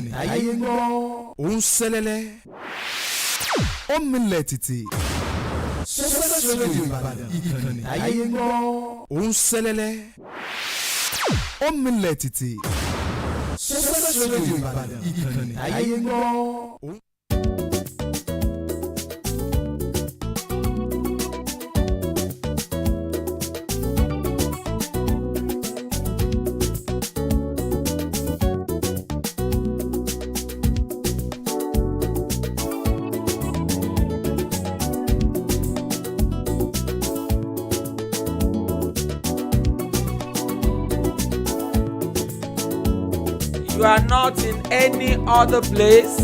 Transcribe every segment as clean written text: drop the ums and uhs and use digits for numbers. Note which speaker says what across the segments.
Speaker 1: ìkànnì táyé ń gbọ́. Ó ń ṣẹlẹ́lẹ́. Ó milẹ̀ tìtì. Sọ́sẹ́sẹ́ rédíò Ìbàdàn ìkànnì táyé ń gbọ́. Ó ń ṣẹlẹ́lẹ́. Ó milẹ̀ tìtì. Sọ́sẹ́sẹ́ rédíò Ìbàdàn ìkànnì táyé ń gbọ́.
Speaker 2: You are not in any other place.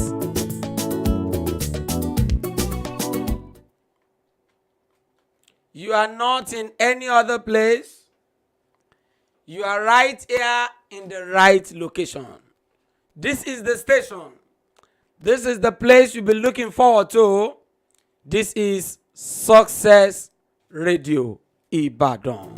Speaker 2: You are not in any other place. You are right here in the right location. This is the station. This is the place you'll be looking forward to. This is Success Radio Ibadan.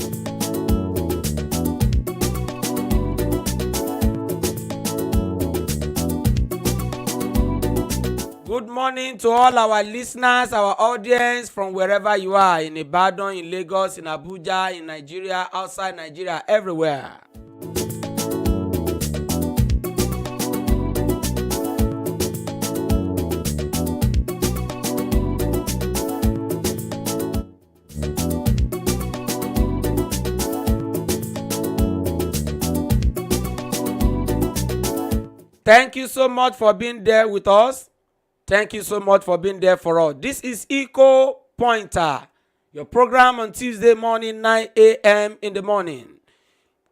Speaker 2: Good morning to all our listeners, our audience from wherever you are, in Ibadan, in Lagos, in Abuja, in Nigeria, outside Nigeria, everywhere. Thank you so much for being there with us. Thank you so much for being there for us. This is Eco Pointer, your program on Tuesday morning, 9 a.m. in the morning.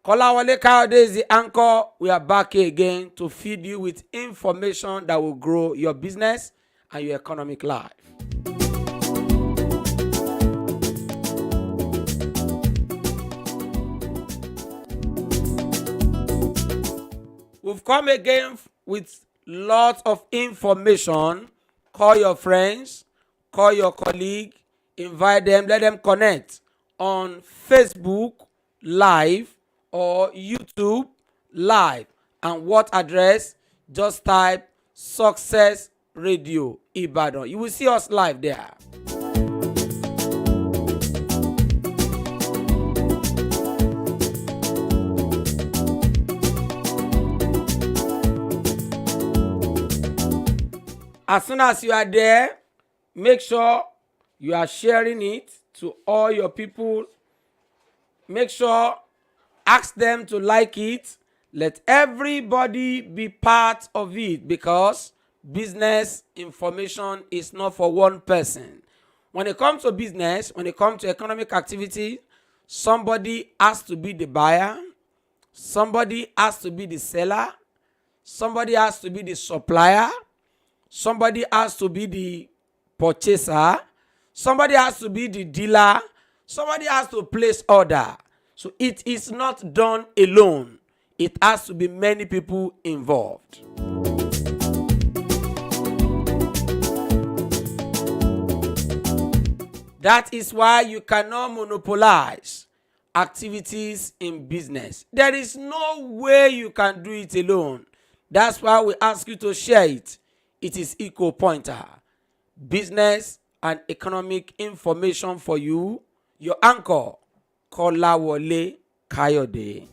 Speaker 2: Kolawole, Kayode is the anchor. We are back here again to feed you with information that will grow your business and your economic life. We've come again with lots of information. Call your friends, call your colleague, invite them, let them connect on Facebook Live or YouTube Live. And what address? Just type Success Radio Ibadan. You will see us live there. As soon as you are there, make sure you are sharing it to all your people. Make sure, ask them to like it. Let everybody be part of it, because business information is not for one person. When it comes to business, when it comes to economic activity, somebody has to be the buyer, somebody has to be the seller, somebody has to be the supplier, somebody has to be the purchaser, somebody has to be the dealer, somebody has to place order. So it is not done alone. It has to be many people involved. That is why you cannot monopolize activities in business. There is no way you can do it alone. That's why we ask you to share it. It is Eco Pointer, business and economic information for you. Your anchor, Kolawole Kayode.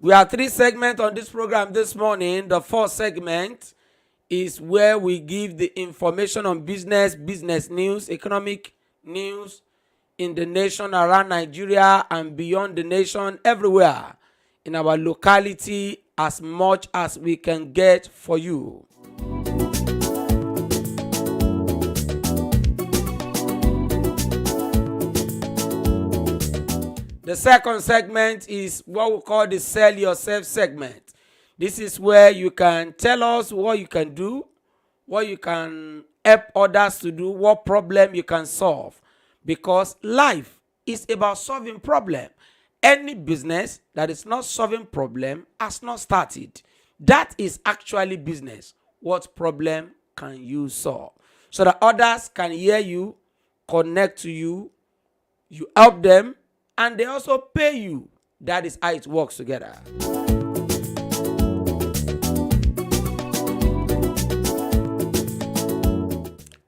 Speaker 2: We have 3 segments on this program this morning. The first segment is where we give the information on business news, economic news in the nation, around Nigeria and beyond the nation, everywhere in our locality, as much as we can get for you. The second segment is what we call the Sell Yourself segment. This is where you can tell us what you can do, what you can help others to do, what problem you can solve. Because life is about solving problem. Any business that is not solving problem has not started. That is actually business. What problem can you solve? so that others can hear you, connect to you, you help them, and they also pay you. That is how it works together.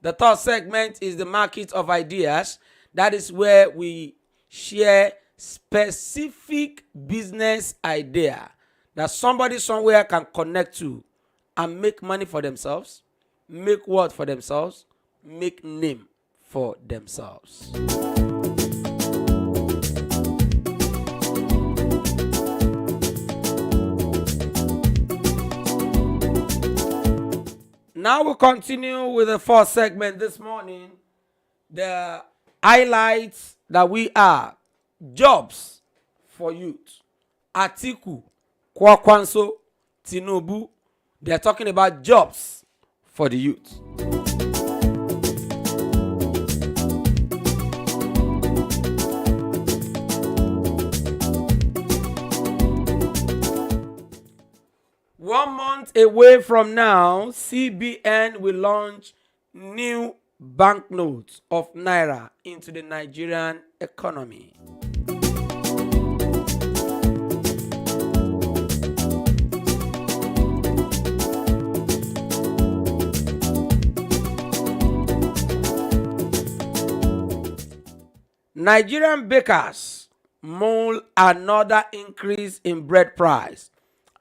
Speaker 2: The third segment is the market of ideas. That is where we share specific business idea that somebody somewhere can connect to and make money for themselves, make word for themselves, make name for themselves. Now we continue with the fourth segment this morning. The highlights that we are jobs for youth. Atiku, Kwakwanso, Tinubu, they are talking about jobs for the youth. One month away from now, CBN will launch new banknotes of Naira into the Nigerian economy. Nigerian bakers mull another increase in bread price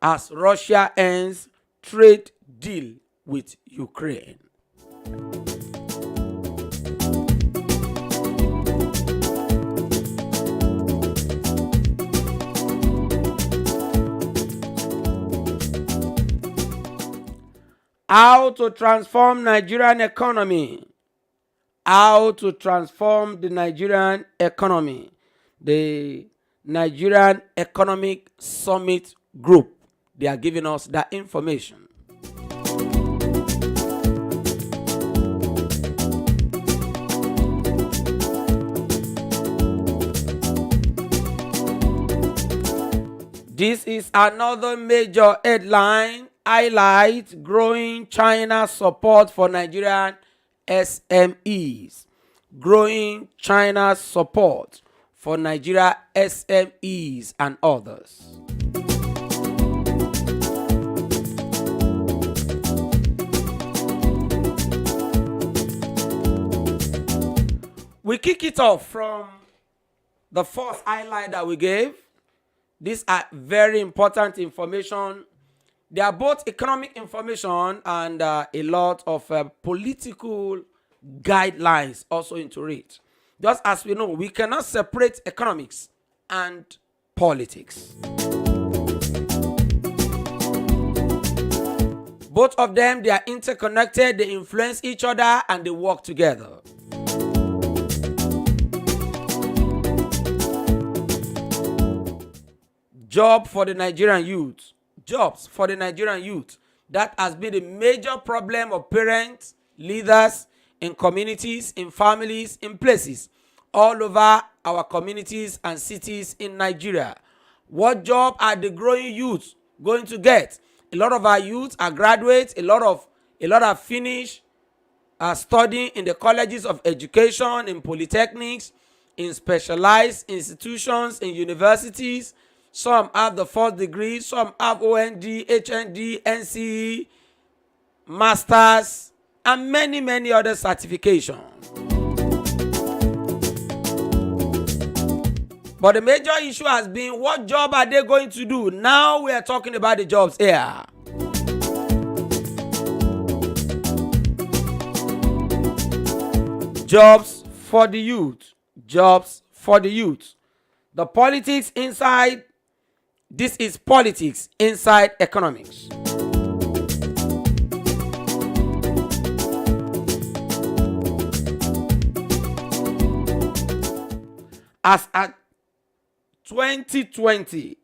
Speaker 2: as Russia ends trade deal with Ukraine. How to transform Nigerian economy. How to transform the Nigerian economy. The Nigerian Economic Summit Group, they are giving us that information. This is another major headline. Highlight growing China support for Nigerian SMEs. Growing China's support for Nigeria SMEs and others. We kick it off from the first highlight that we gave. These are very important information. They are both economic information and a lot of political guidelines also into it. Just as we know, we cannot separate economics and politics. Both of them, they are interconnected, they influence each other, and they work together. Job for the Nigerian youth. Jobs for the Nigerian youth. That has been a major problem of parents, leaders, in communities, in families, in places all over our communities and cities in Nigeria. What job are the growing youth going to get? A lot of our youth are graduates. A lot of finish studying in the colleges of education, in polytechnics, in specialized institutions, in universities. Some have the first degree, some have OND, HND, NCE, masters, and many, many other certifications. But the major issue has been, what job are they going to do? Now we are talking about the jobs here. Jobs for the youth. Jobs for the youth. The politics inside. This is politics inside economics. As at 2020,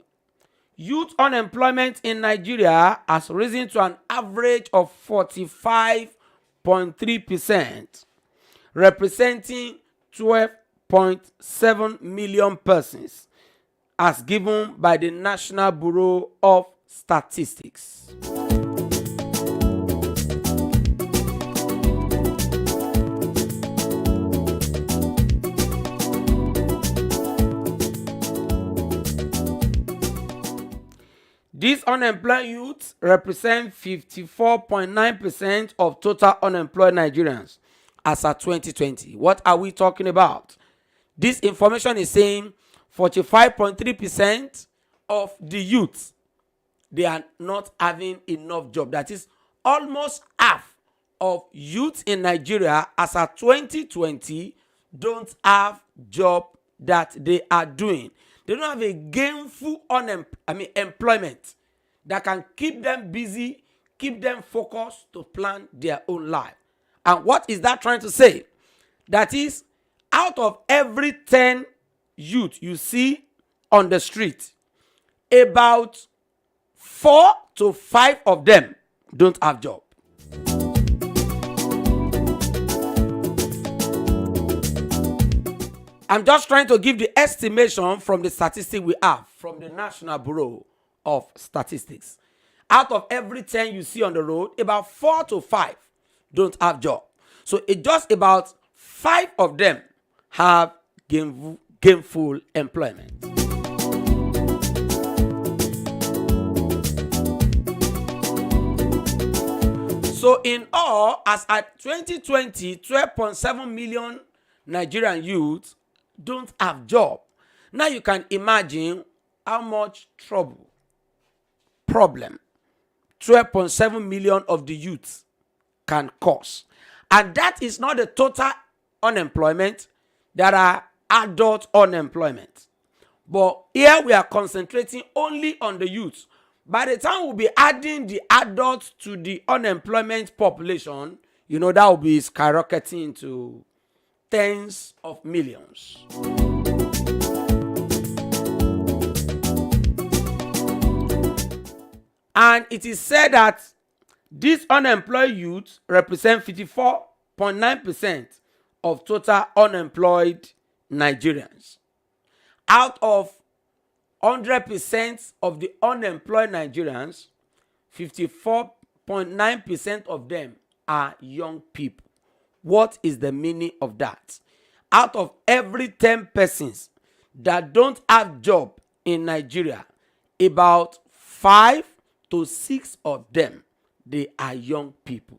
Speaker 2: youth unemployment in Nigeria has risen to an average of 45.3%, representing 12.7 million persons, as given by the National Bureau of Statistics. These unemployed youths represent 54.9% of total unemployed Nigerians as at 2020. What are we talking about? This information is saying 45.3% of the youths, they are not having enough job. That is almost half of youth in Nigeria as of 2020 don't have job that they are doing. They don't have a gainful employment that can keep them busy, keep them focused to plan their own life. And what is that trying to say? That is, out of every 10 youth you see on the street, about 4 to 5 of them don't have job. I'm just trying to give the estimation from the statistic we have from the National Bureau of Statistics. Out of every 10 you see on the road, about 4 to 5 don't have job. So it's just about 5 of them have gainful employment. So in all, as at 2020, 12.7 million Nigerian youths don't have job. Now you can imagine how much problem 12.7 million of the youths can cause. And that is not the total unemployment. There are adult unemployment. But here we are concentrating only on the youth. By the time we'll be adding the adults to the unemployment population, that will be skyrocketing to tens of millions. And it is said that these unemployed youths represent 54.9% of total unemployed Nigerians. Out of 100% of the unemployed Nigerians, 54.9% of them are young people. What is the meaning of that? Out of every 10 persons that don't have job in Nigeria, about 5 to 6 of them, they are young people.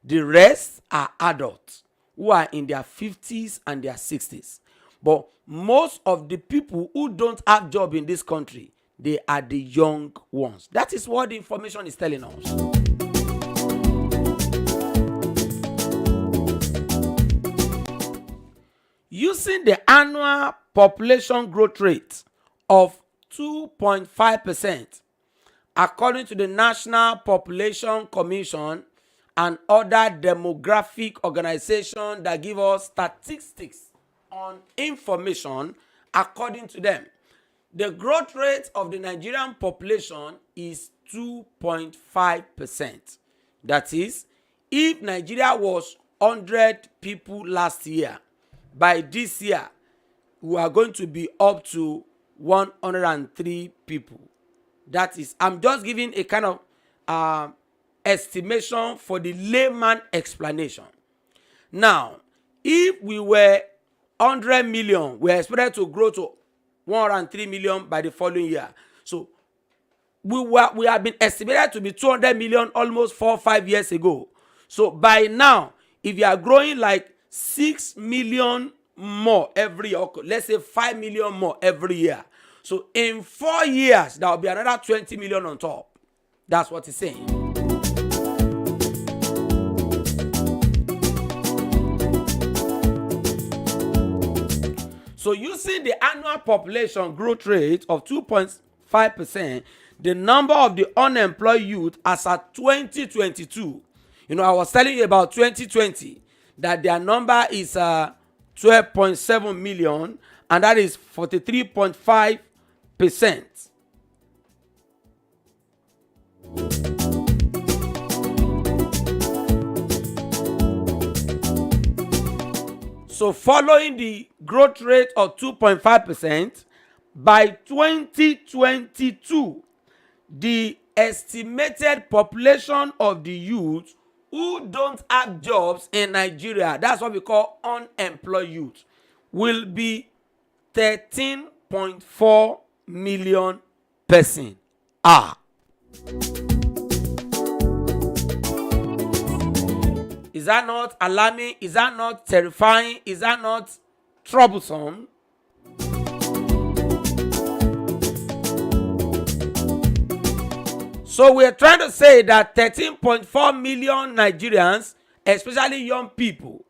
Speaker 2: The rest are adults who are in their 50s and their 60s. But most of the people who don't have job in this country, they are the young ones. That is what the information is telling us. Using the annual population growth rate of 2.5%, according to the National Population Commission and other demographic organizations that give us statistics on information, according to them, the growth rate of the Nigerian population is 2.5%. That is, if Nigeria was 100 people last year, by this year, we are going to be up to 103 people. That is, I'm just giving a kind of estimation for the layman explanation. Now, if we were 100 million, we are expected to grow to 103 million by the following year. So we have been estimated to be 200 million almost 4 or 5 years ago. So by now, if you are growing like 6 million more every year, let's say 5 million more every year. So in 4 years, there will be another 20 million on top. That's what he's saying. So using the annual population growth rate of 2.5%, the number of the unemployed youth as at 2022, I was telling you about 2020, that their number is 12.7 million, and that is 43.5%. So following the growth rate of 2.5%, by 2022, the estimated population of the youth who don't have jobs in Nigeria, that's what we call unemployed youth, will be 13.4 million person. Is that not alarming? Is that not terrifying? Is that not troublesome? So we're trying to say that 13.4 million Nigerians, especially young people,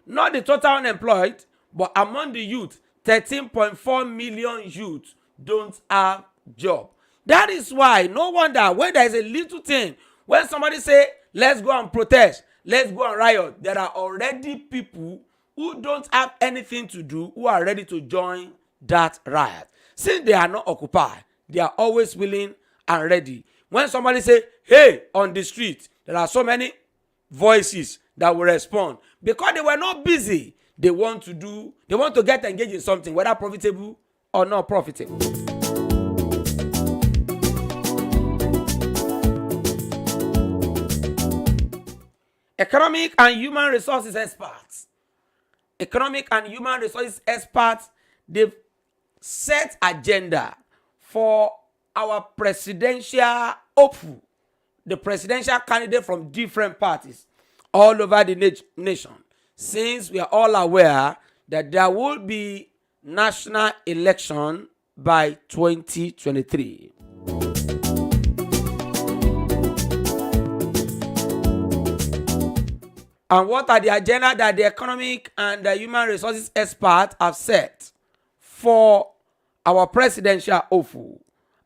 Speaker 2: not the total unemployed, but among the youth, 13.4 million youth don't have job. That is why no wonder when there is a little thing, when somebody say, let's go and protest, let's go and riot, there are already people who don't have anything to do who are ready to join that riot. Since they are not occupied, they are always willing and ready. When somebody say, hey, on the street, there are so many voices that will respond because they were not busy. They want to get engaged in something, whether profitable or not profitable. Economic and human resources experts. They've set agenda for our presidential hopeful, the presidential candidate from different parties all over the nation, since we are all aware that there will be national election by 2023. And what are the agenda that the economic and the human resources experts have set for our presidential hopeful?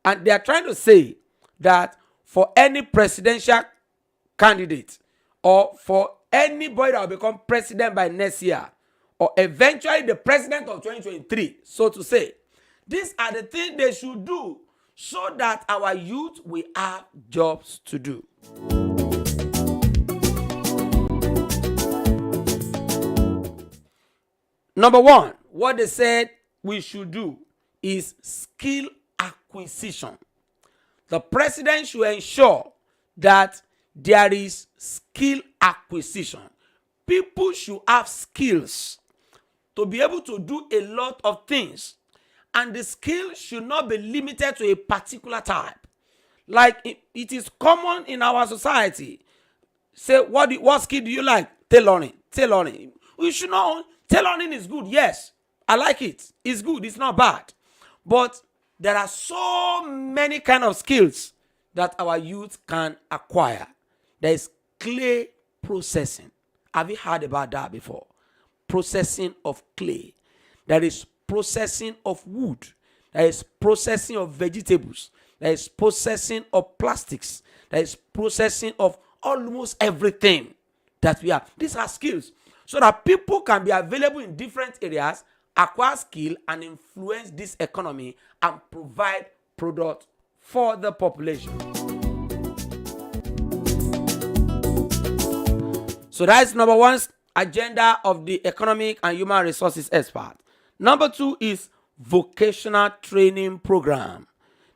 Speaker 2: And they are trying to say that for any presidential candidate or for anybody that will become president by next year or eventually the president of 2023, so to say, these are the things they should do so that our youth will have jobs to do. Number one, what they said we should do is skill acquisition. The president should ensure that there is skill acquisition. People should have skills to be able to do a lot of things, and the skill should not be limited to a particular type. Like it is common in our society. Say, what skill do you like? Tailoring. We should know tailoring is good. Yes, I like it. It's good. It's not bad. But there are so many kind of skills that our youth can acquire. There is clay processing. Have you heard about that before? Processing of clay. There is processing of wood. There is processing of vegetables. There is processing of plastics. There is processing of almost everything that we have. These are skills so that people can be available in different areas, acquire skill, and influence this economy and provide product for the population. So that is number one agenda of the economic and human resources expert. Number two is vocational training program.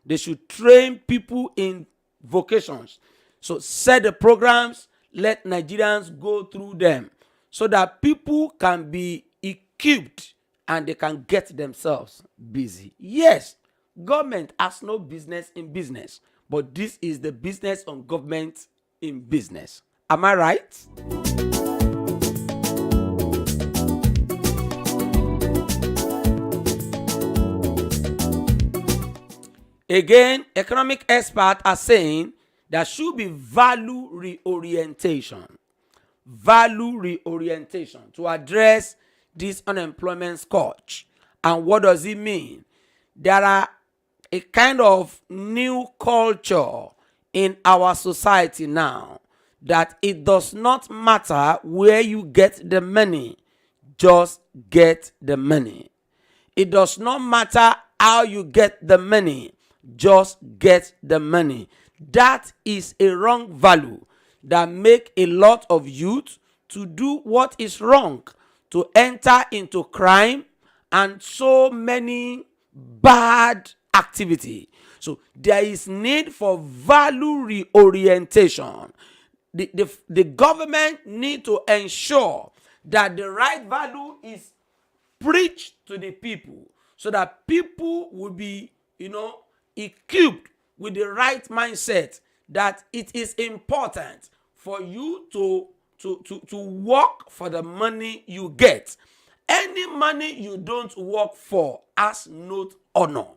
Speaker 2: They should train people in vocations. So set the programs, let Nigerians go through them so that people can be equipped and they can get themselves busy. Yes, government has no business in business, but this is the business on government in business. Am I right? Again, economic experts are saying there should be value reorientation. Value reorientation to address this unemployment scourge. And what does it mean? There are a kind of new culture in our society now that it does not matter where you get the money, just get the money. It does not matter how you get the money, just get the money. That is a wrong value that make a lot of youth to do what is wrong, to enter into crime and so many bad activity. So there is need for value reorientation. The government need to ensure that the right value is preached to the people so that people will be, equipped with the right mindset that it is important for you to work for the money you get. Any money you don't work for has no honor.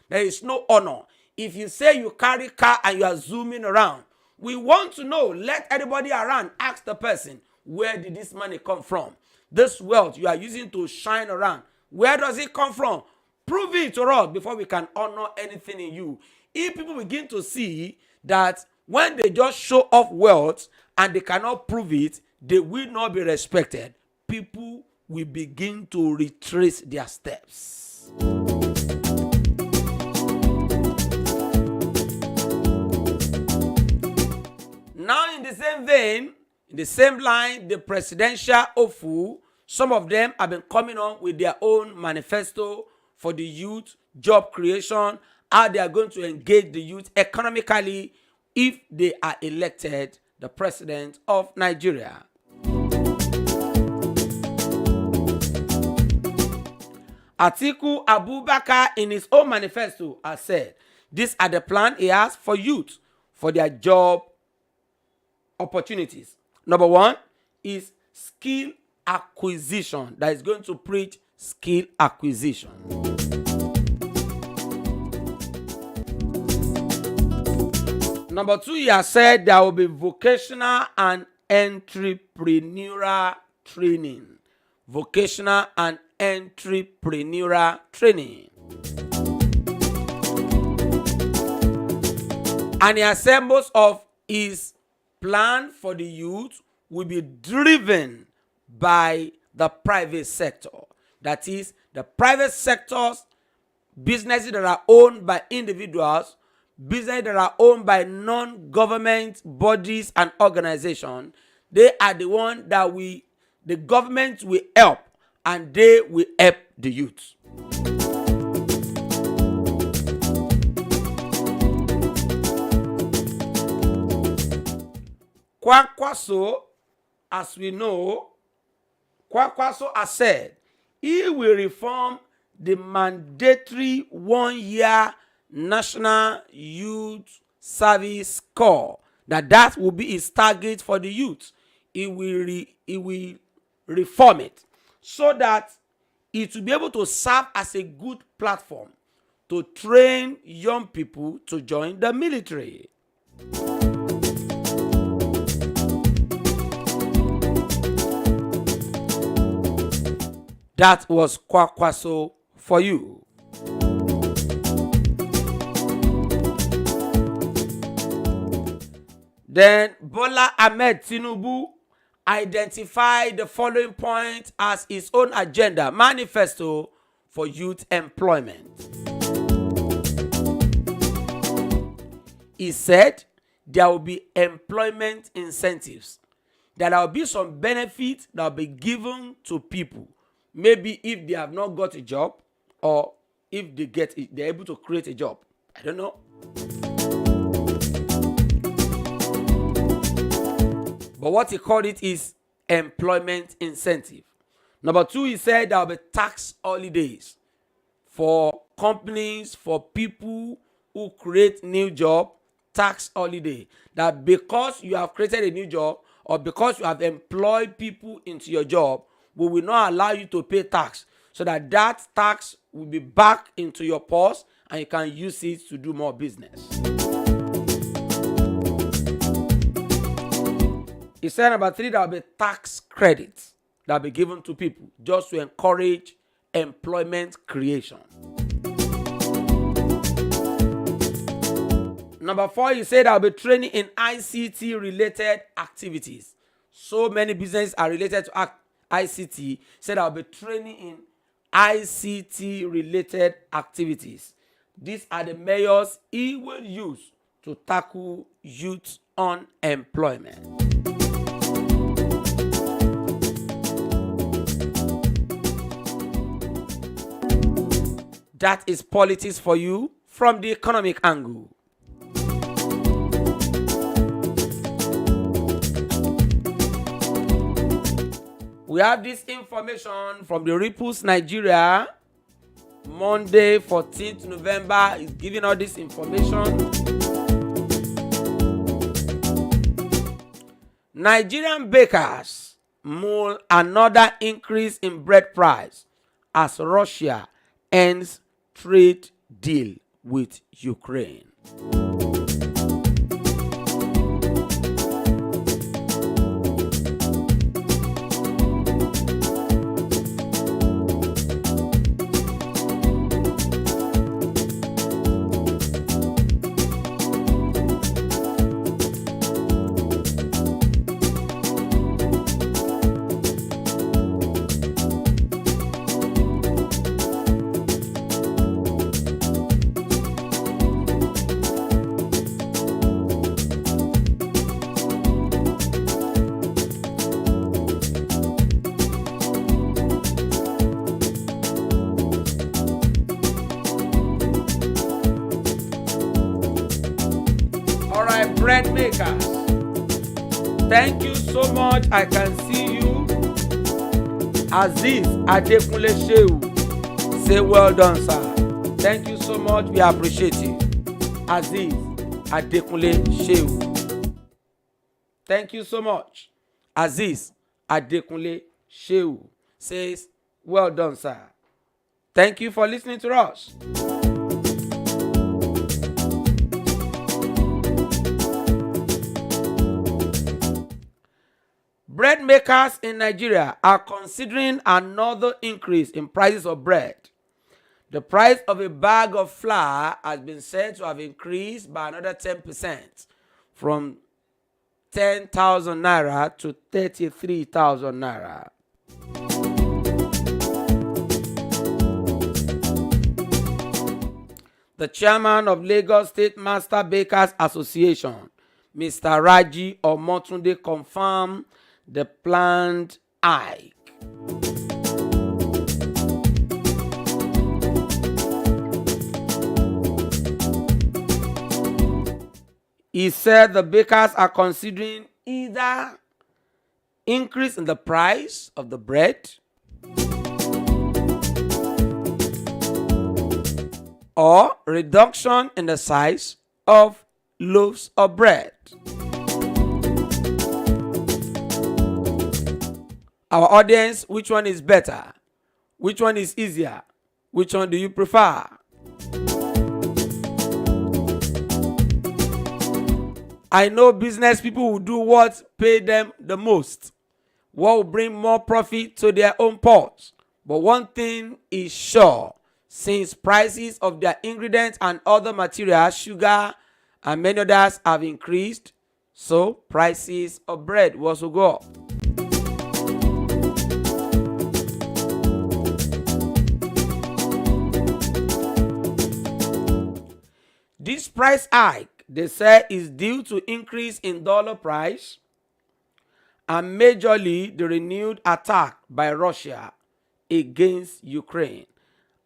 Speaker 2: There is no honor. If you say you carry car and you are zooming around, we want to know, let everybody around ask the person, where did this money come from? This wealth you are using to shine around, where does it come from? Prove it to us before we can honor anything in you. If people begin to see that when they just show off wealth and they cannot prove it, they will not be respected. People will begin to retrace their steps. Now, in the same vein, in the same line, the presidential hopeful, some of them have been coming on with their own manifesto for the youth, job creation, how they are going to engage the youth economically if they are elected the president of Nigeria. Atiku Abubakar, in his own manifesto, has said these are the plans he has for youth for their job opportunities. Number one is skill acquisition, that is going to preach skill acquisition. Number two, he has said there will be vocational and entrepreneurial training. Vocational and entrepreneurial training. And he has said most of his plan for the youth will be driven by the private sector. That is, the private sectors, businesses that are owned by individuals, businesses that are owned by non-government bodies and organizations. They are the ones that the government will help, and they will help the youth. Kwakwaso, as we know, Kwakwaso has said he will reform the mandatory 1-year National Youth Service Corps. That will be his target for the youth. He will reform it so that it will be able to serve as a good platform to train young people to join the military. That was Kwakwaso for you. Then Bola Ahmed Tinubu identified the following point as his own agenda, manifesto for youth employment. He said there will be employment incentives. There will be some benefits that will be given to people. Maybe if they have not got a job, or if they're able to create a job. I don't know. But what he called it is employment incentive. Number two, he said there will be tax holidays for companies, for people who create new job, tax holiday. That because you have created a new job, or because you have employed people into your job, we will not allow you to pay tax, so that tax will be back into your purse and you can use it to do more business. He said number three, there will be tax credits that will be given to people just to encourage employment creation. Number four, he said there will be training in ICT related activities. So many businesses are related to ICT. Said I'll be training in ICT related activities. These are the measures he will use to tackle youth unemployment. That is politics for you from the economic angle. We have this information from the Ripples Nigeria. Monday, 14th November, is giving all this information. Nigerian bakers mourn another increase in bread price as Russia ends trade deal with Ukraine. Bread makers, thank you so much. I can see you. Aziz Adekunle Shehu, say well done, sir. Thank you so much. We appreciate you. Aziz Adekunle Shehu, thank you so much. Aziz Adekunle Shehu says well done, sir. Thank you for listening to us. Bread makers in Nigeria are considering another increase in prices of bread. The price of a bag of flour has been said to have increased by another 10% from 10,000 naira to 33,000 naira. The chairman of Lagos State Master Bakers Association, Mr. Raji Omotunde, confirmed the planned hike. He said the bakers are considering either increase in the price of the bread or reduction in the size of loaves of bread. Our audience, which one is better? Which one is easier? Which one do you prefer? I know business people will do what pay them the most, what will bring more profit to their own pots. But one thing is sure, since prices of their ingredients and other materials, sugar and many others have increased, so prices of bread will also go up. This price hike, they say, is due to increase in dollar price and majorly the renewed attack by Russia against Ukraine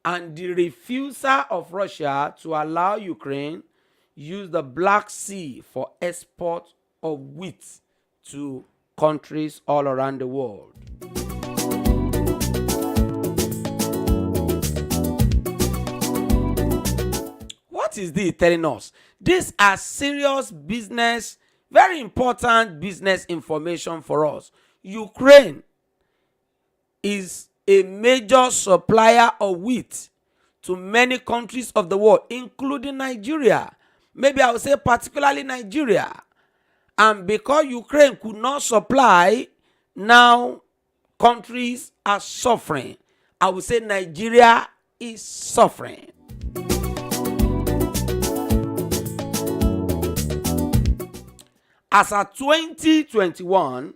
Speaker 2: and the refusal of Russia to allow Ukraine use the Black Sea for export of wheat to countries all around the world. What is this telling us? These are serious business, very important business information for us. Ukraine is a major supplier of wheat to many countries of the world, including Nigeria. Maybe I would say particularly Nigeria. And because Ukraine could not supply, now countries are suffering. I would say Nigeria is suffering. As of 2021,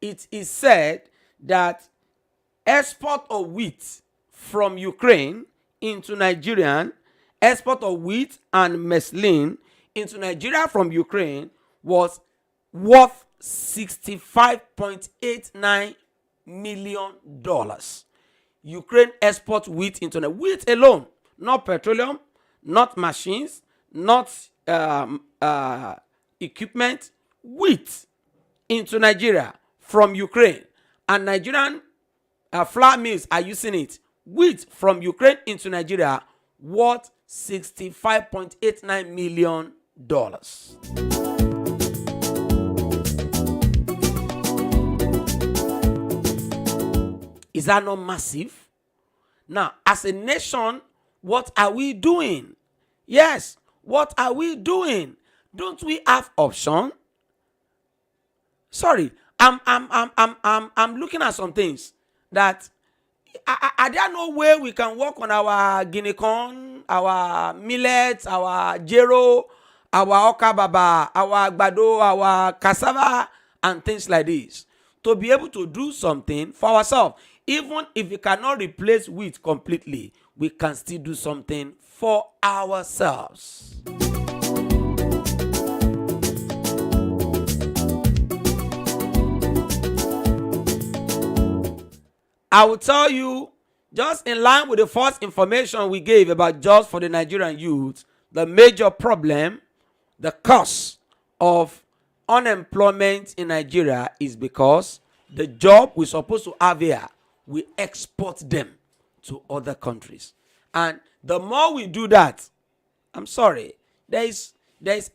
Speaker 2: it is said that export of wheat from Ukraine into Nigeria, export of wheat and mescaline into Nigeria from Ukraine was worth $65.89 million. Ukraine export wheat into Nigeria. Wheat alone, not petroleum, not machines, not equipment. Wheat into Nigeria from Ukraine, and Nigerian flour mills are using it wheat from Ukraine into Nigeria worth $65.89 million. Is that not massive? Now, as a nation, what are we doing? Yes, what are we doing? Don't we have option? Sorry, I'm looking at some things that are there no way we can work on our guinea corn, our millet, our jero, our oka baba, our agbado, our cassava, and things like this, to be able to do something for ourselves? Even if we cannot replace wheat completely, we can still do something for ourselves. I will tell you, just in line with the first information we gave about jobs for the Nigerian youth, the major problem, the cause of unemployment in Nigeria is because the job we're supposed to have here, we export them to other countries. And the more we do that, I'm sorry, there is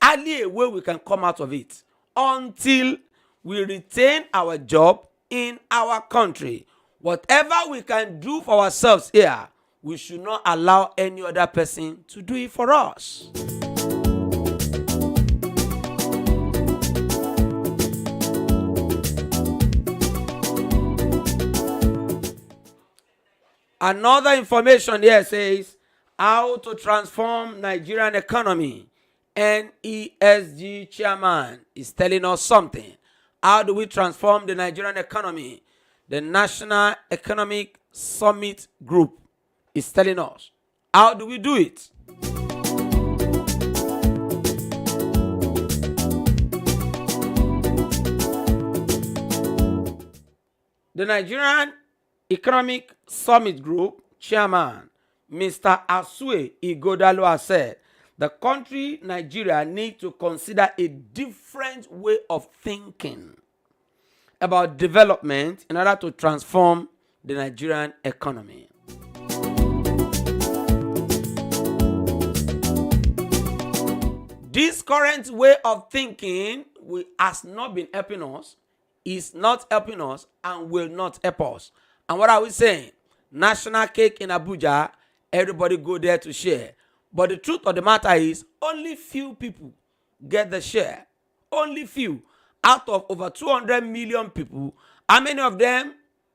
Speaker 2: hardly a way we can come out of it until we retain our job in our country. Whatever we can do for ourselves here, we should not allow any other person to do it for us. Another information here says how to transform Nigerian economy. NESG chairman is telling us something. How do we transform the Nigerian economy? The National Economic Summit Group is telling us. How do we do it? The Nigerian Economic Summit Group chairman, Mr. Asue Igodalo, has said the country Nigeria needs to consider a different way of thinking about development in order to transform the Nigerian economy. This current way of thinking has not been helping us, is not helping us, and will not help us. And what are we saying? National cake in Abuja, everybody go there to share. But the truth of the matter is, only few people get the share. Only few. Out of over 200 million people, how many of them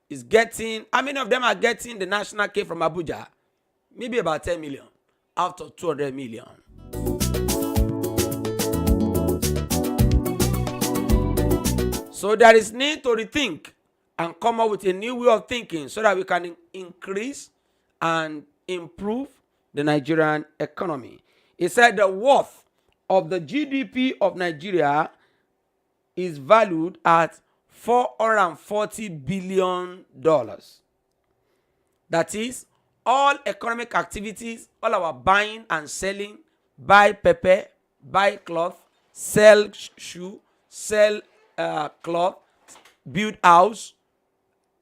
Speaker 2: are getting the national cake from Abuja? Maybe about 10 million out of 200 million. So there is need to rethink and come up with a new way of thinking so that we can increase and improve the Nigerian economy. He said the worth of the GDP of Nigeria is valued at $440 billion. That is, all economic activities, all our buying and selling, buy pepper, buy cloth, sell shoe, sell cloth, build house,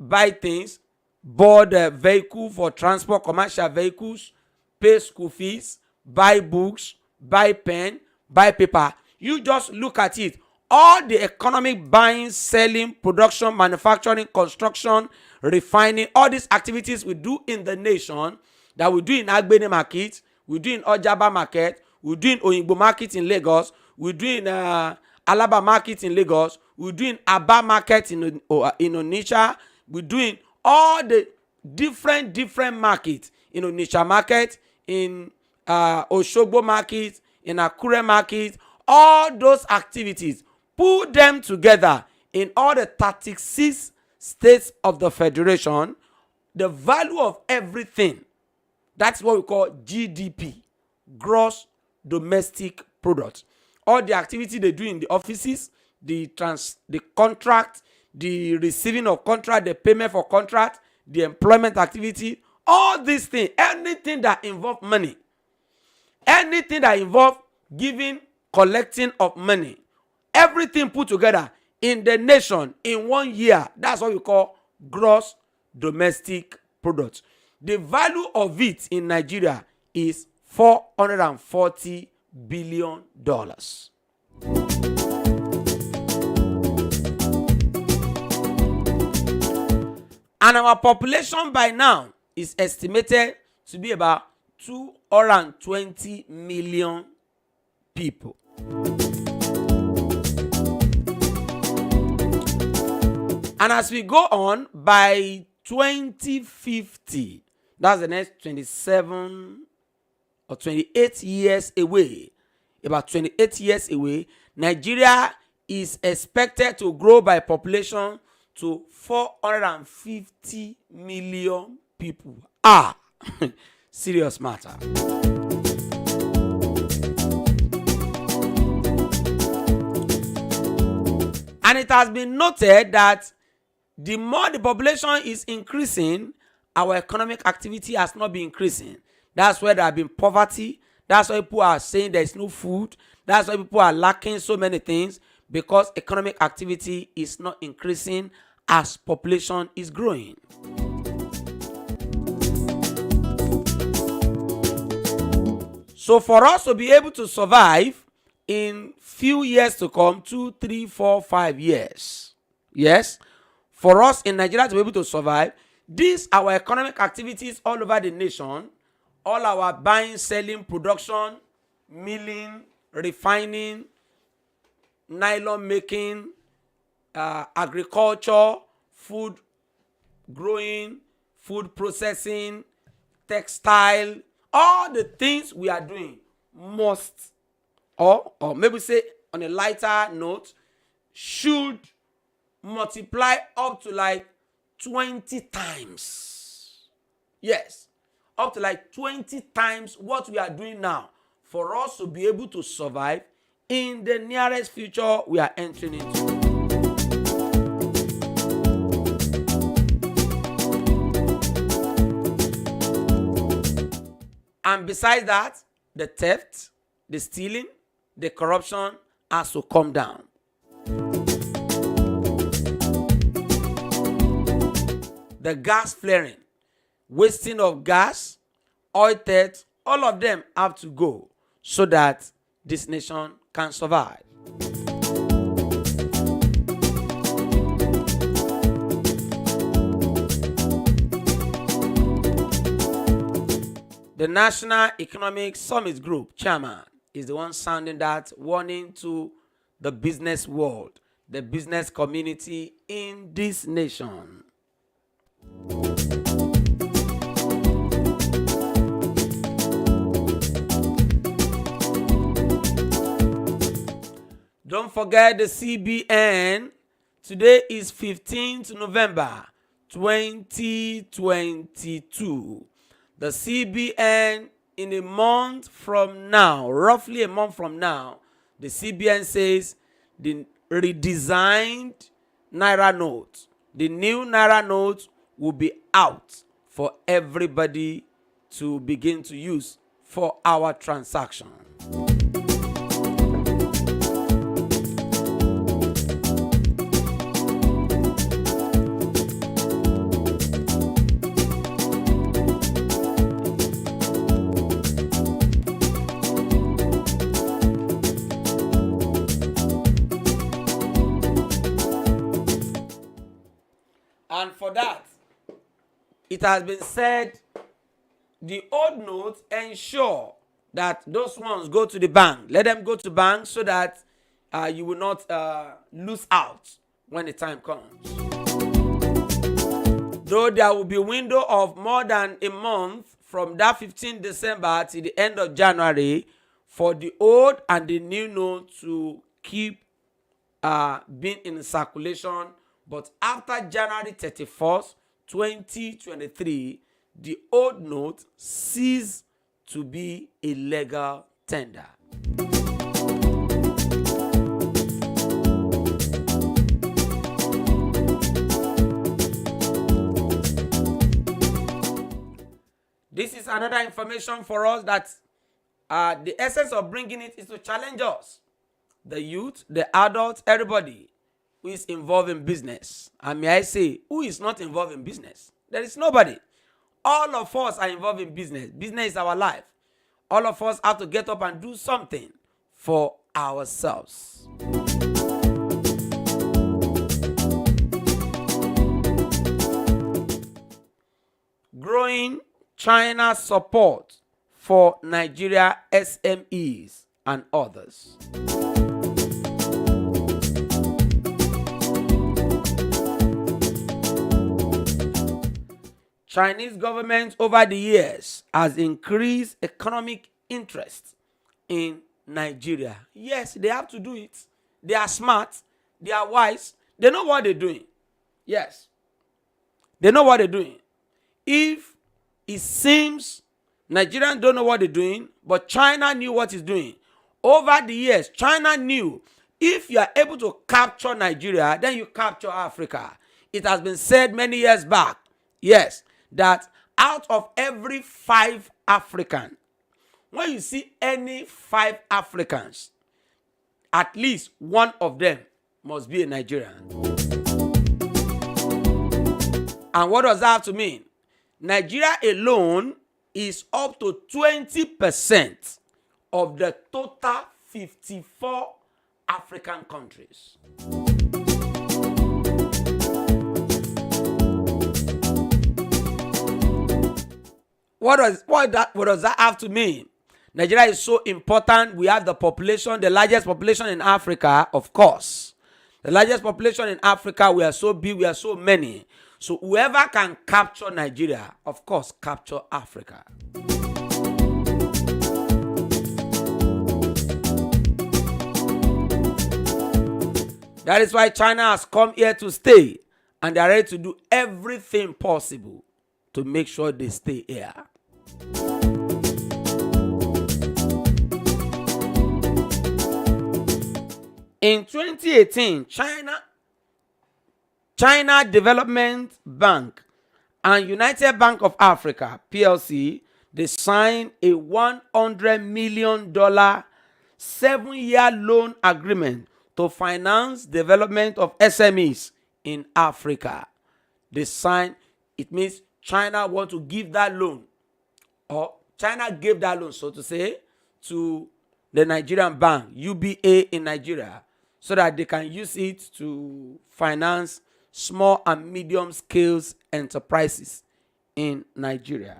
Speaker 2: buy things, board a vehicle for transport, commercial vehicles, pay school fees, buy books, buy pen, buy paper. You just look at it. All the economic buying, selling, production, manufacturing, construction, refining, all these activities we do in the nation, that we do in Agbeni market, we do in Ojaba market, we do in Oyingbo market in Lagos, we do in Alaba market in Lagos, we do in Aba market in Onitsha, we do in all the different markets, in Onitsha market, in Oshogbo market, in Akure market, all those activities, put them together in all the 36 states of the federation, the value of everything, that's what we call GDP, gross domestic product. All the activity they do in the offices, the contract, the receiving of contract, the payment for contract, the employment activity, all these things, anything that involve money, anything that involve giving, collecting of money, everything put together in the nation in 1 year, that's what we call gross domestic product. The value of it in Nigeria is $440 billion. And our population by now is estimated to be about 220 million people. And as we go on, by 2050, that's the next 27 or 28 years away, about 28 years away, Nigeria is expected to grow by population to 450 million people. Serious matter. And it has been noted that the more the population is increasing, our economic activity has not been increasing. That's why there have been poverty. That's why people are saying there is no food. That's why people are lacking so many things, because economic activity is not increasing as population is growing. So for us to be able to survive in few years to come, 2, 3, 4, 5 years, yes, for us in Nigeria to be able to survive, these our economic activities all over the nation, all our buying, selling, production, milling, refining, nylon making, agriculture, food growing, food processing, textile, all the things we are doing must, or maybe say on a lighter note, should multiply up to like 20 times. Yes, up to like 20 times what we are doing now for us to be able to survive in the nearest future we are entering into. And besides that, the theft, the stealing, the corruption has to come down. The gas flaring, wasting of gas, oil theft, all of them have to go so that this nation can survive. The National Economic Summit Group chairman is the one sounding that warning to the business world, the business community in this nation. Don't forget the CBN. Today is 15th November 2022. The CBN, in a month from now, roughly a month from now, the CBN says the redesigned Naira note, the new Naira note will be out for everybody to begin to use for our transaction. And for that, it has been said, the old notes, ensure that those ones go to the bank. Let them go to bank so that you will not lose out when the time comes. Though there will be a window of more than a month from that 15th December to the end of January for the old and the new note to keep being in circulation. But after January 31st, 2023, the old note ceased to be a legal tender. This is another information for us that the essence of bringing it is to challenge us, the youth, the adults, everybody who is involved in business. And may I say, who is not involved in business? There is nobody. all of us are involved in business. Business is our life. All of us have to get up and do something for ourselves. Growing China's support for Nigeria SMEs and others. Chinese government over the years has increased economic interest in Nigeria. Yes, they have to do it. They are smart. They are wise. They know what they're doing. Yes. They know what they're doing. If it seems Nigerians don't know what they're doing, but China knew what it's doing. Over the years, China knew if you are able to capture Nigeria, then you capture Africa. It has been said many years back, yes, that out of every 5 Africans, when you see any 5 Africans, at least one of them must be a Nigerian. And what does that have to mean? Nigeria alone is up to 20% of the total 54 African countries. What does that have to mean? Nigeria is so important. We have the population, the largest population in Africa, of course. The largest population in Africa. We are so big, we are so many. So whoever can capture Nigeria, of course, capture Africa. That is why China has come here to stay, and they are ready to do everything possible to make sure they stay here. In 2018, China Development Bank and United Bank of Africa, PLC, they signed a $100 million 7-year loan agreement to finance development of SMEs in Africa. They signed, it means China want to give that loan, or China gave that loan, so to say, to the Nigerian bank, UBA in Nigeria, so that they can use it to finance small and medium scale enterprises in Nigeria.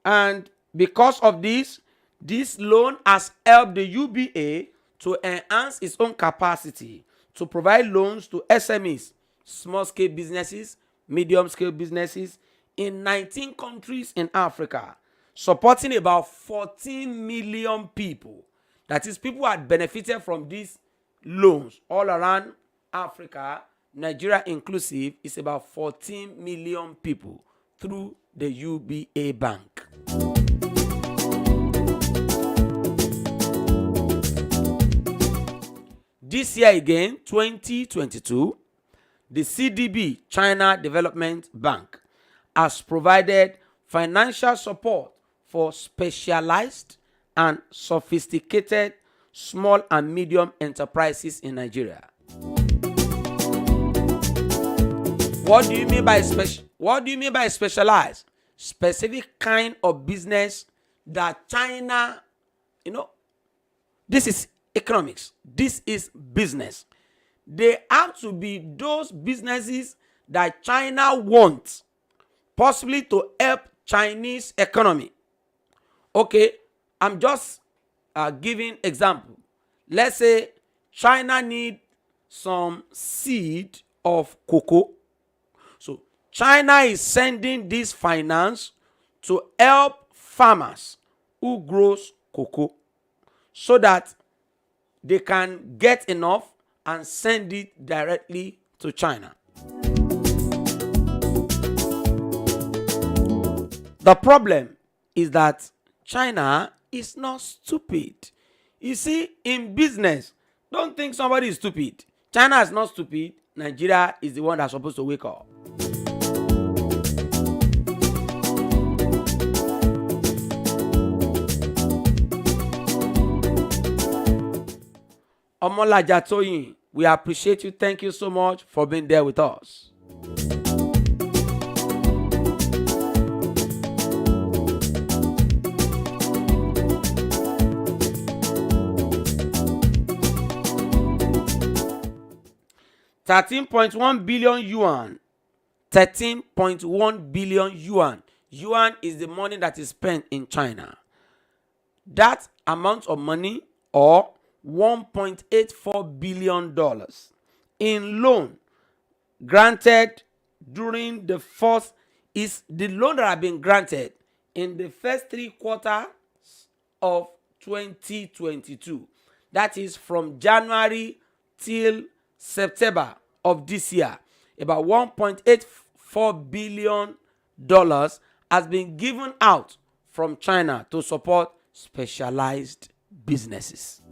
Speaker 2: And because of this loan has helped the UBA to enhance its own capacity to provide loans to SMEs, small scale businesses, medium scale businesses in 19 countries in Africa, supporting about 14 million people. That is, people had benefited from these loans all around Africa, Nigeria inclusive, is about 14 million people through the UBA Bank. This year again, 2022, the CDB, China Development Bank, has provided financial support for specialized and sophisticated small and medium enterprises in Nigeria. What do you mean by specialized? Specific kind of business that China, this is economics. This is business. They have to be those businesses that China wants, possibly to help Chinese economy. Okay, I'm just giving example. Let's say China need some seed of cocoa. So China is sending this finance to help farmers who grows cocoa so that they can get enough and send it directly to China. The problem is that China is not stupid. You see, in business, don't think somebody is stupid. China is not stupid. Nigeria is the one that's supposed to wake up. Omolaja Toyin, We appreciate you. Thank you so much for being there with us. $13.1 billion. 13.1 billion yuan. Yuan is the money that is spent in China. That amount of money, or $1.84 billion in loan granted during the first, is the loan that have been granted in the first 3 quarters of 2022. That is from January till September of this year. About $1.84 billion has been given out from China to support specialized businesses.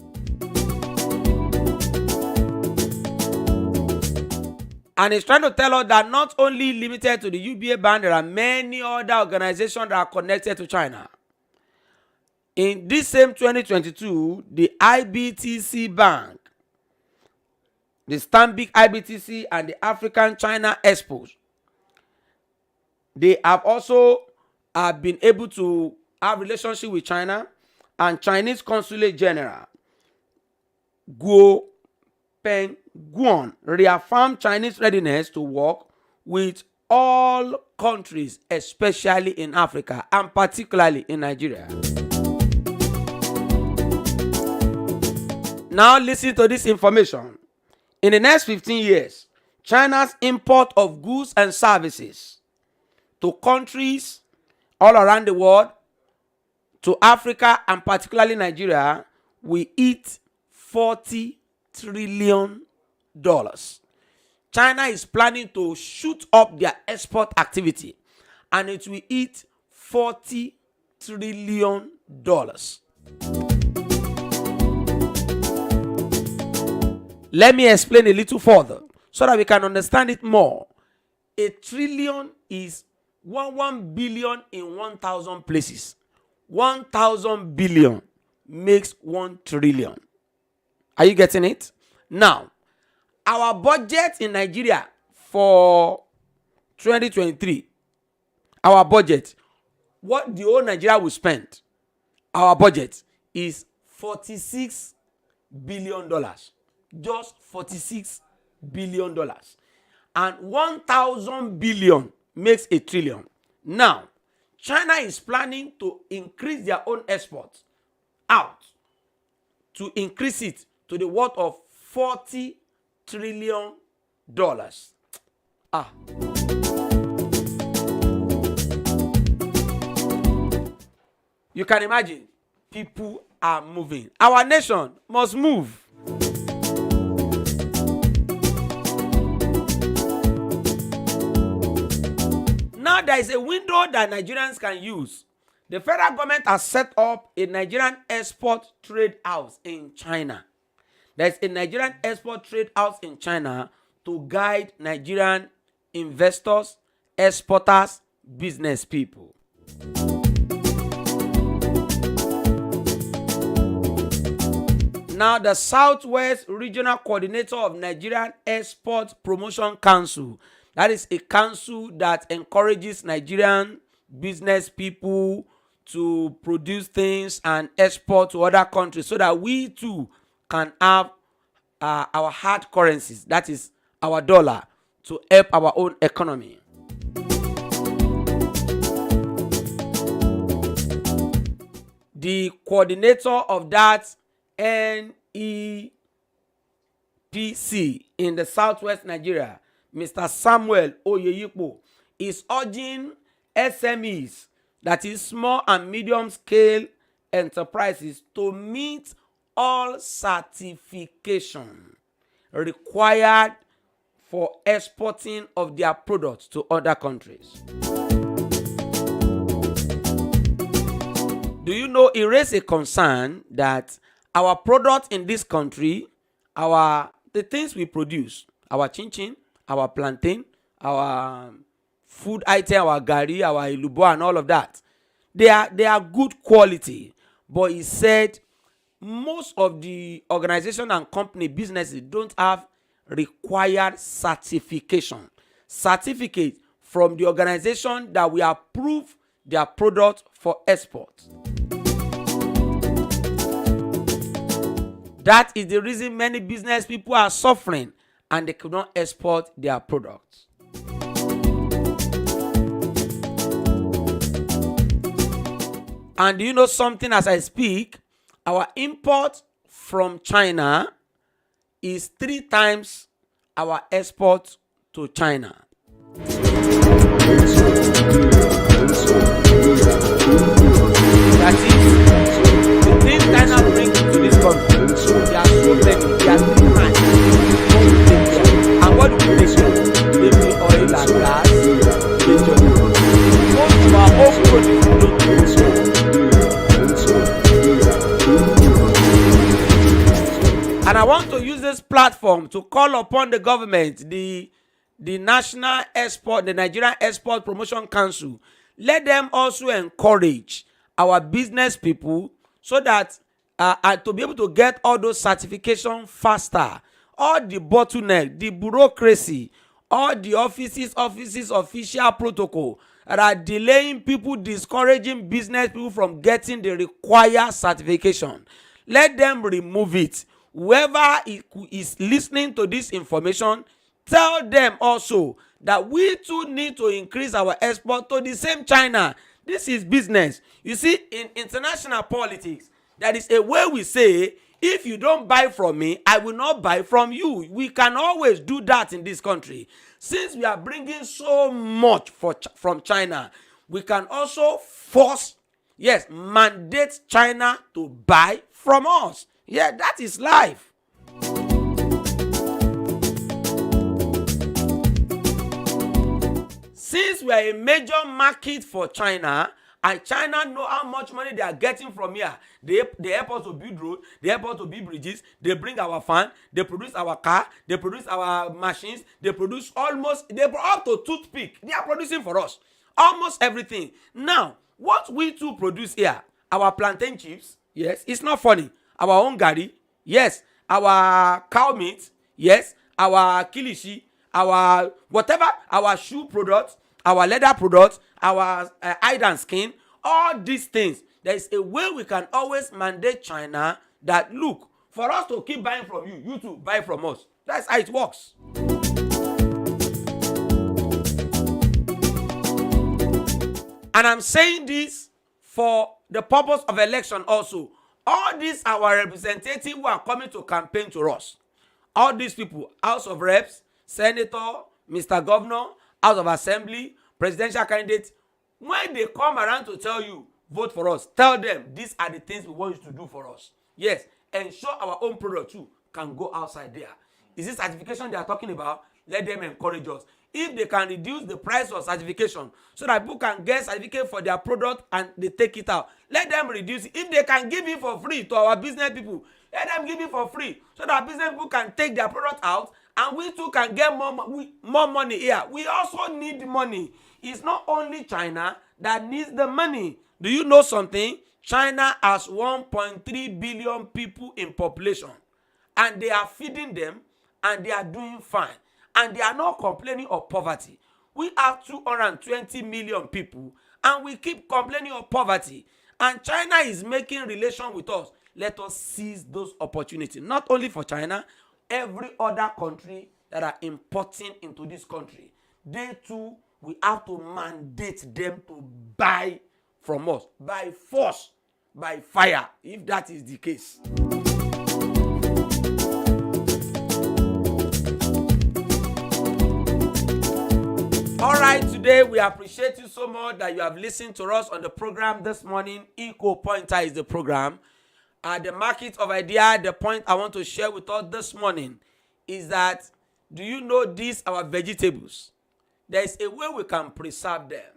Speaker 2: And it's trying to tell us that not only limited to the UBA Bank, there are many other organizations that are connected to China. In this same 2022, the IBTC Bank, the Stanbic IBTC, and the African China Expos, they have also been able to have relationship with China, and Chinese Consulate General Guo Pengguan reaffirmed Chinese readiness to work with all countries, especially in Africa and particularly in Nigeria. Now listen to this information. In the next 15 years, China's import of goods and services to countries all around the world, to Africa and particularly Nigeria, will hit $40 trillion. China is planning to shoot up their export activity, and it will hit $40 trillion. Let me explain a little further so that we can understand it more. A trillion is 1 billion in 1,000 places. 1,000 billion makes 1 trillion. Are you getting it? Now, our budget in Nigeria for 2023, our budget, what the whole Nigeria will spend, our budget is $46 billion. Just $46 billion. And 1,000 billion makes a trillion. Now, China is planning to increase their own exports out, to increase it to the worth of $40 trillion. You can imagine, people are moving. Our nation must move. Now there is a window that Nigerians can use. The federal government has set up a Nigerian export trade house in China. There is a Nigerian export trade house in China to guide Nigerian investors, exporters, business people. Now, the Southwest Regional Coordinator of Nigerian Export Promotion Council, that is a council that encourages Nigerian business people to produce things and export to other countries so that we too can have our hard currencies, that is our dollar, to help our own economy. The coordinator of that NEPC in the Southwest Nigeria, Mr. Samuel Oyeyipo, is urging SMEs, that is small and medium scale enterprises, to meet all certification required for exporting of their products to other countries. Do you know, it raised a concern that our products in this country, the things we produce, our chinchin, our plantain, our food item, our gari, our ilubo, and all of that, they are good quality. But he said most of the organization and company businesses don't have required certification. Certificate from the organization that will approve their product for export. That is the reason many business people are suffering and they cannot export their products. And do you know something? As I speak, our import from China is 3 times our export to China. That is, the things China brings to this country, they are so many, they are 3 times. And what do we make them? They bring oil and gas, petroleum. Most of our own produce we don't do. And I want to use this platform to call upon the government, the National Export, the Nigerian Export Promotion Council. Let them also encourage our business people so that to be able to get all those certifications faster. All the bottleneck, the bureaucracy, all the offices, official protocol that are delaying people, discouraging business people from getting the required certification. Let them remove it. Whoever is listening to this information, tell them also that we too need to increase our export to the same China. This is business. You see, in international politics, there is a way we say, if you don't buy from me, I will not buy from you. We can always do that in this country. Since we are bringing so much from China, we can also mandate China to buy from us. Yeah, that is life. Since we are a major market for China, and China know how much money they are getting from here, they help us to build roads, they help us to build bridges, they bring our fan, they produce our car, they produce our machines, they produce up to toothpick. They are producing for us almost everything. Now, what we too produce here, our plantain chips, yes, it's not funny. Our own gari, yes. Our cow meat, yes. Our kilishi, our whatever, our shoe products, our leather products, our hide and skin, all these things. There is a way we can always mandate China that, look, for us to keep buying from you, you too buy from us. That's how it works. And I'm saying this for the purpose of election also. All these our representatives who are coming to campaign to us. All these people, House of Reps, Senator, Mr. Governor, House of Assembly, presidential candidates, when they come around to tell you, vote for us, tell them these are the things we want you to do for us. Yes, ensure our own product too can go outside there. Is this certification they are talking about? Let them encourage us. If they can reduce the price of certification so that people can get certificate for their product and they take it out, let them reduce it. If they can give it for free to our business people, let them give it for free so that business people can take their product out and we too can get more money here. We also need money. It's not only China that needs the money. Do you know something? China has 1.3 billion people in population and they are feeding them and they are doing fine. And they are not complaining of poverty. We have 220 million people and we keep complaining of poverty. And China is making relation with us. Let us seize those opportunities. Not only for China, every other country that are importing into this country. They too, we have to mandate them to buy from us. By force, by fire, if that is the case. All right, today we appreciate you so much that you have listened to us on the program this morning. Eco Pointer is the program. The market of idea, the point I want to share with us this morning is that, do you know these, our vegetables? There is a way we can preserve them.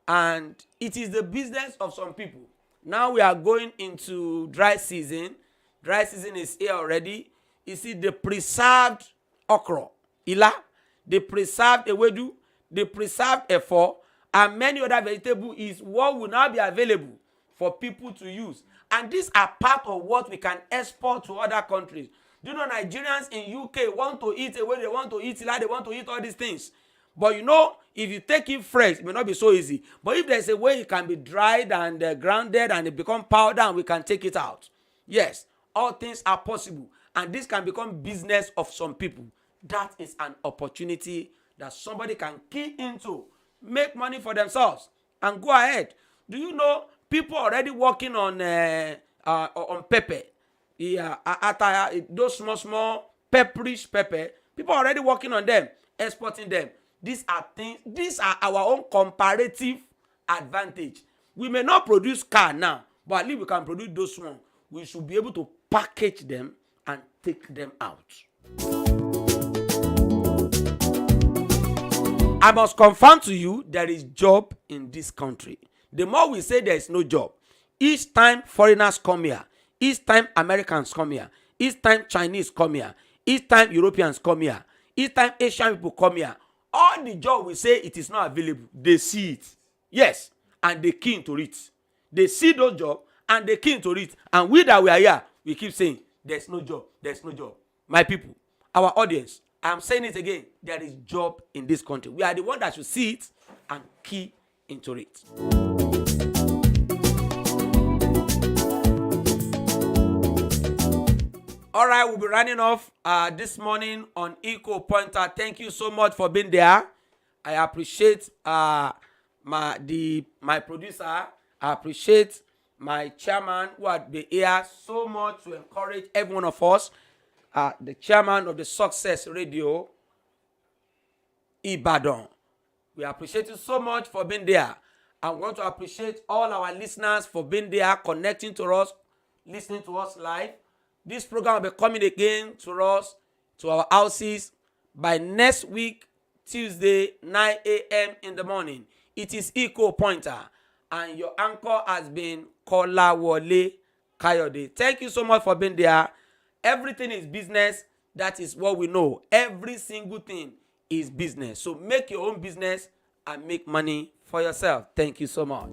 Speaker 2: And it is the business of some people. Now we are going into dry season. Dry season is here already. You see the preserved okra, ila, the preserved ewedu, the preserved efo, and many other vegetables is what will now be available for people to use. And these are part of what we can export to other countries. Do you know Nigerians in UK want to eat the way they want to eat, like they want to eat all these things. But you know, if you take it fresh, it may not be so easy. But if there's a way it can be dried and grounded and it become powder and we can take it out. Yes, all things are possible. And this can become business of some people. That is an opportunity that somebody can key into, make money for themselves, and go ahead. Do you know people already working on pepper? Yeah, those small pepperish pepper. People are already working on them, exporting them. These are things. These are our own comparative advantage. We may not produce car now, but at least we can produce those ones. We should be able to package them and take them out. I must confirm to you, there is job in this country. The more we say there is no job, each time foreigners come here, each time Americans come here, each time Chinese come here, each time Europeans come here, each time Asian people come here, all the job we say it is not available, they see it. Yes, and they keen to it. They see those jobs and they keen to it. And we that we are here, we keep saying, there's no job, there's no job. My people, our audience, I am saying it again, there is job in this country. We are the one that should see it and key into it. All right, we'll be running off this morning on Eco Pointer. Thank you so much for being there. I appreciate my producer. I appreciate my chairman who had been here so much to encourage every one of us. The chairman of the Success Radio, Ibadan. We appreciate you so much for being there. I want to appreciate all our listeners for being there, connecting to us, listening to us live. This program will be coming again to us, to our houses, by next week, Tuesday, 9 a.m. in the morning. It is Eco Pointer, and your anchor has been Kolawole Kayode. Thank you so much for being there. Everything is business. That is what we know. Every single thing is business. So make your own business and make money for yourself. Thank you so much.